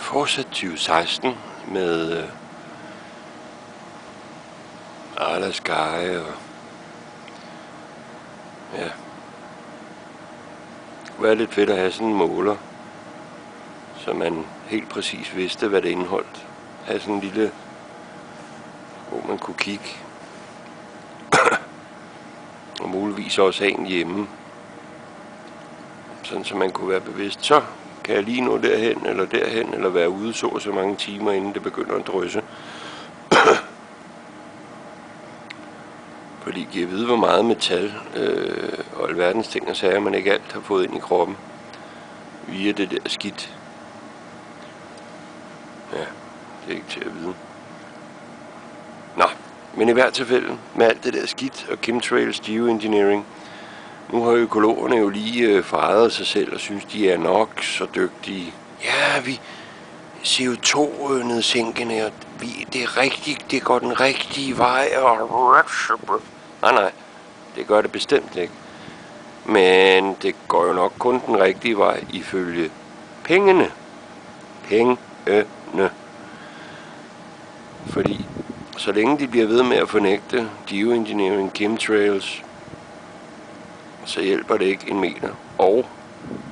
fortsat 2016 med Arla Sky og ja, det kunne være lidt fedt at have sådan en måler, så man helt præcis vidste, hvad det indeholdt. Have sådan en lille, hvor man kunne kigge, og muligvis også have en hjemme, sådan så man kunne være bevidst, så kan jeg lige nå derhen, eller være ude så mange timer, inden det begynder at drysse. Fordi giver vide, hvor meget metal og alverdens ting og sager, man ikke alt har fået ind i kroppen via det der skidt. Ja, det er ikke til at vide. Nå, men i hvert tilfælde med alt det der skidt og chemtrails, geoengineering, nu har økologerne jo lige fejret sig selv og synes, de er nok så dygtige. Ja, vi CO2-nedsænkende, og det er rigtigt, det går den rigtige vej. Nej, det gør det bestemt ikke. Men det går jo nok kun den rigtige vej ifølge pengene. Pengene. Fordi så længe de bliver ved med at fornægte geoengineering, chemtrails, så hjælper det ikke en meter. Og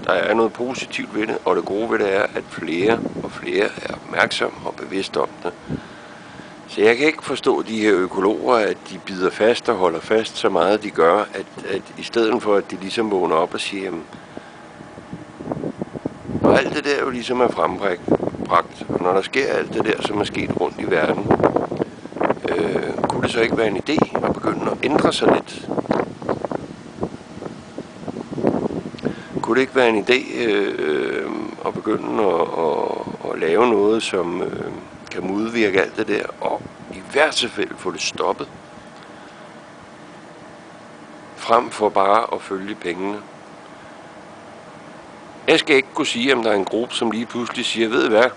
der er noget positivt ved det, og det gode ved det er, at flere og flere er opmærksomme og bevidste om det. Så jeg kan ikke forstå de her økologer, at de bider fast og holder fast så meget, de gør, at i stedet for, at de ligesom vågner op og siger, jamen, når alt det der jo ligesom er frembragt, og når der sker alt det der, som er sket rundt i verden, kunne det så ikke være en idé at begynde at ændre sig lidt? Kunne det ikke være en idé at begynde at lave noget, som kan modvirke alt det der, og i hvert tilfælde få det stoppet, frem for bare at følge pengene? Jeg skal ikke kunne sige, om der er en gruppe, som lige pludselig siger, ved I hvad,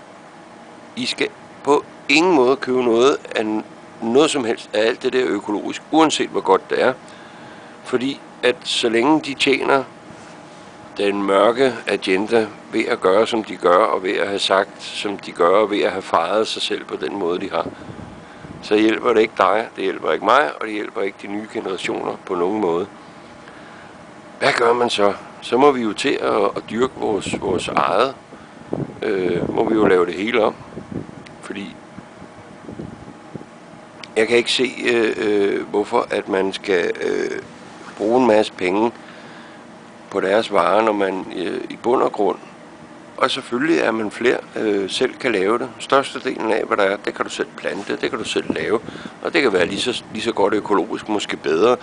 I skal på ingen måde købe noget som helst af alt det der økologisk, uanset hvor godt det er, fordi at så længe de tjener den mørke agenda ved at gøre, som de gør, og ved at have sagt, som de gør, og ved at have fejret sig selv på den måde, de har, så hjælper det ikke dig, det hjælper ikke mig, og det hjælper ikke de nye generationer på nogen måde. Hvad gør man så? Så må vi jo til at dyrke vores eget. Må vi jo lave det hele om. Fordi jeg kan ikke se, hvorfor at man skal bruge en masse penge på deres varer, når man i bund og grund, og selvfølgelig er man flere, selv kan lave det. Størstedelen af, hvad der er, det kan du selv plante, det kan du selv lave, og det kan være lige så godt økologisk, måske bedre,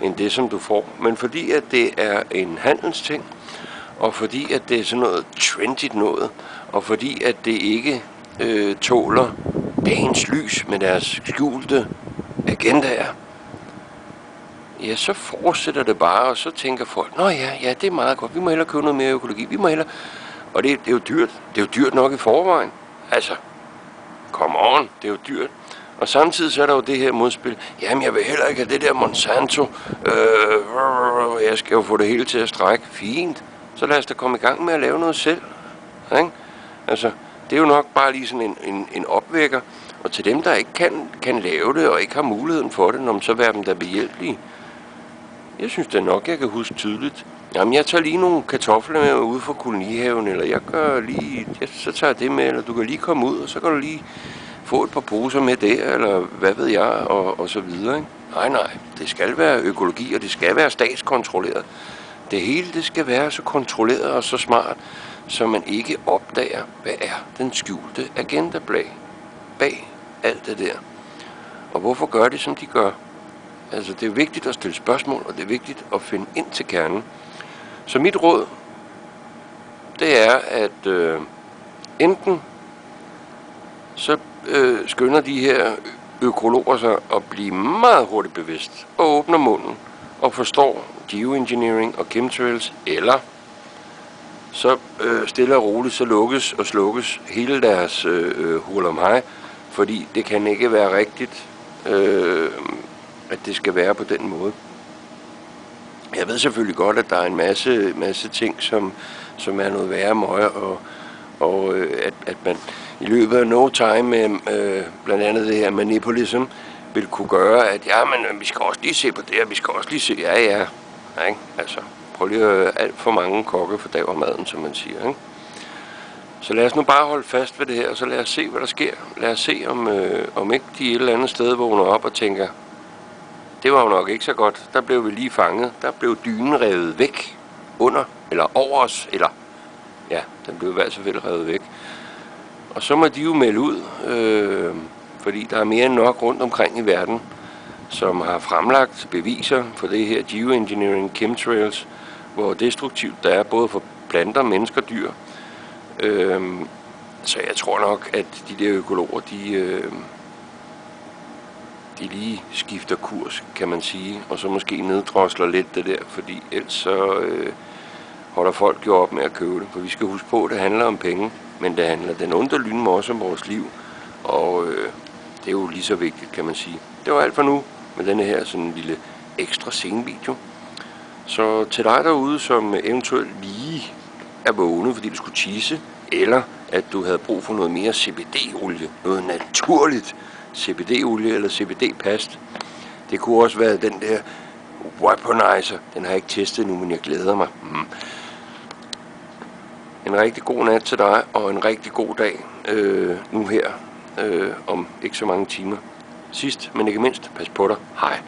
end det, som du får. Men fordi at det er en handelsting, og fordi at det er sådan noget trendigt noget, og fordi at det ikke tåler dagens lys med deres skjulte agendaer, ja, så fortsætter det bare, og så tænker folk, nå ja, det er meget godt, vi må hellere købe noget mere økologi, vi må hellere. Og det er jo dyrt. Det er jo dyrt nok i forvejen. Altså, come on, det er jo dyrt. Og samtidig så er der jo det her modspil. Jamen, jeg vil heller ikke have det der Monsanto. Jeg skal jo få det hele til at strække. Fint. Så lad os da komme i gang med at lave noget selv. Ikke? Altså, det er jo nok bare lige sådan en opvækker. Og til dem, der ikke kan lave det, og ikke har muligheden for det, når man så være dem der behjælpelige. Jeg synes det nok, jeg kan huske tydeligt. Jamen, jeg tager lige nogle kartofler med ude fra kolonihaven, eller så tager jeg det med, eller du kan lige komme ud, og så kan du lige få et par poser med der, eller hvad ved jeg, og så videre, ikke? Nej, det skal være økologi, og det skal være statskontrolleret. Det hele, det skal være så kontrolleret og så smart, så man ikke opdager, hvad er den skjulte agenda bag alt det der. Og hvorfor gør det, som de gør? Altså, det er vigtigt at stille spørgsmål, og det er vigtigt at finde ind til kernen. Så mit råd, det er, at enten så skynder de her økologer sig at blive meget hurtigt bevidst, og åbner munden, og forstår geoengineering og chemtrails, eller så stille og roligt, så lukkes og slukkes hele deres hurlumhej, fordi det kan ikke være rigtigt, at det skal være på den måde. Jeg ved selvfølgelig godt, at der er en masse ting, som er noget værre møg, og at man i løbet af no time med blandt andet det her manipulism, vil kunne gøre, at ja, men vi skal også lige se på det, og vi skal også lige se, ja, ikke? Altså, prøv lige at alt for mange kokke fordaver maden, som man siger, ikke? Så lad os nu bare holde fast ved det her, og så lad os se, hvad der sker. Lad os se, om ikke de et eller andet sted vågner op og tænker, det var jo nok ikke så godt, der blev vi lige fanget, der blev dynen revet væk under, eller over os, eller ja, den blev i hvert fald revet væk. Og så må de jo melde ud, fordi der er mere end nok rundt omkring i verden, som har fremlagt beviser for det her geoengineering chemtrails, hvor destruktivt der er både for planter, mennesker og dyr. Så jeg tror nok, at de der økologer, de lige skifter kurs, kan man sige, og så måske neddrosler lidt det der, fordi ellers så holder folk jo op med at købe det. For vi skal huske på, at det handler om penge, men det handler den underlynende også om vores liv, og det er jo lige så vigtigt, kan man sige. Det var alt for nu med denne her sådan en lille ekstra scenevideo. Så til dig derude, som eventuelt lige er vågnet, fordi du skulle tisse, eller at du havde brug for noget mere CBD-olie, noget naturligt CBD-olie eller CBD-past. Det kunne også være den der Weaponizer. Den har jeg ikke testet nu, men jeg glæder mig. En rigtig god nat til dig, og en rigtig god dag nu her om ikke så mange timer. Sidst, men ikke mindst, pas på dig. Hej.